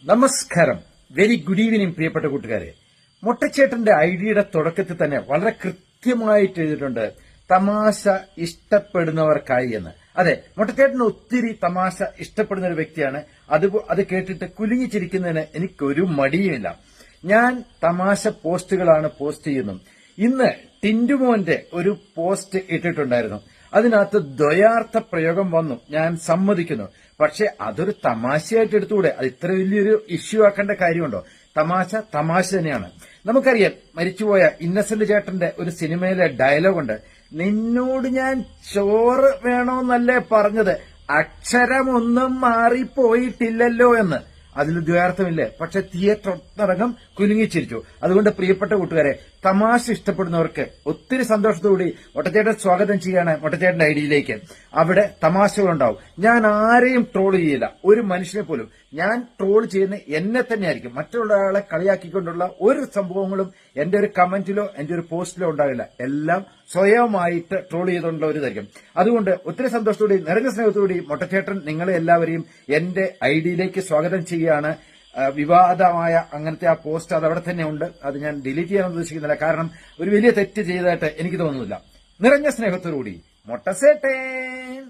നമസ്കാരം. Very good evening പ്രിയപ്പെട്ട കൂട്ടുകാരെ. മുട്ടച്ചേട്ടന്റെ ഐഡിയുടെ തുടക്കത്തിൽ തന്നെ വളരെ കൃത്യമായിട്ട് എഴുതിയിട്ടുണ്ട് തമാശ ഇഷ്ടപ്പെടുന്നവർക്കായി എന്ന്. അതെ, മുട്ടച്ചേട്ടന് ഒത്തിരി തമാശ ഇഷ്ടപ്പെടുന്ന ഒരു വ്യക്തിയാണ്. അത് കേട്ടിട്ട് കുലുങ്ങിച്ചിരിക്കുന്നതിന് എനിക്കൊരു മടിയുമില്ല. ഞാൻ തമാശ പോസ്റ്റുകളാണ് പോസ്റ്റ് ചെയ്യുന്നത്. ഇന്ന് ടിന്റുമോന്റെ ഒരു പോസ്റ്റ് ഇട്ടിട്ടുണ്ടായിരുന്നു. അതിനകത്ത് ദ്വയാർത്ഥ പ്രയോഗം വന്നു, ഞാൻ സമ്മതിക്കുന്നു. പക്ഷെ അതൊരു തമാശയായിട്ട് എടുത്തുകൂടെ? അത് ഇത്ര വലിയൊരു ഇഷ്യൂ ആക്കേണ്ട കാര്യമുണ്ടോ? തമാശ തന്നെയാണ്. നമുക്കറിയാം, മരിച്ചുപോയ ഇന്നസെന്റ് ചേട്ടന്റെ ഒരു സിനിമയിലെ ഡയലോഗുണ്ട്, നിന്നോട് ഞാൻ ചോറ് വേണോന്നല്ലേ പറഞ്ഞത്, അക്ഷരമൊന്നും മാറിപ്പോയിട്ടില്ലല്ലോ എന്ന്. അതിൽ ദ്വയാർത്ഥമില്ലേ? പക്ഷെ തിയേറ്റർ ഒന്നടങ്കം കുലുങ്ങിച്ചിരിച്ചു. അതുകൊണ്ട് പ്രിയപ്പെട്ട കൂട്ടുകാരെ, തമാശ ഇഷ്ടപ്പെടുന്നവർക്ക് ഒത്തിരി സന്തോഷത്തോടുകൂടി മുട്ടച്ചേട്ടൻ സ്വാഗതം ചെയ്യാണ് മുട്ടച്ചേട്ടന്റെ ഐഡിയിലേക്ക്. അവിടെ തമാശകളുണ്ടാവും. ഞാൻ ആരെയും ട്രോൾ ചെയ്യില്ല, ഒരു മനുഷ്യനെ പോലും. ഞാൻ ട്രോൾ ചെയ്യുന്ന എന്നെ തന്നെയായിരിക്കും. മറ്റുള്ള ആളെ കളിയാക്കിക്കൊണ്ടുള്ള ഒരു സംഭവങ്ങളും എന്റെ ഒരു കമന്റിലോ എന്റെ ഒരു പോസ്റ്റിലോ ഉണ്ടാവില്ല. എല്ലാം സ്വയമായിട്ട് ട്രോൾ ചെയ്തുകൊണ്ടുള്ള ഒരു ഇതായിരിക്കും. അതുകൊണ്ട് ഒത്തിരി സന്തോഷത്തോടെ നിറഞ്ഞ സ്നേഹത്തോടെ മുട്ടച്ചേട്ടൻ നിങ്ങളെ എല്ലാവരെയും എന്റെ ഐഡിയിലേക്ക് സ്വാഗതം ചെയ്യുകയാണ്. വിവാദമായ അങ്ങനത്തെ ആ പോസ്റ്റ് അത് അവിടെ തന്നെ ഉണ്ട്. അത് ഞാൻ ഡിലീറ്റ് ചെയ്യാൻ ഉദ്ദേശിക്കുന്നില്ല. കാരണം ഒരു വലിയ തെറ്റ് ചെയ്തതായിട്ട് എനിക്ക് തോന്നുന്നില്ല. നിറഞ്ഞ സ്നേഹത്തോടുകൂടി മുട്ടസേട്ടൻ.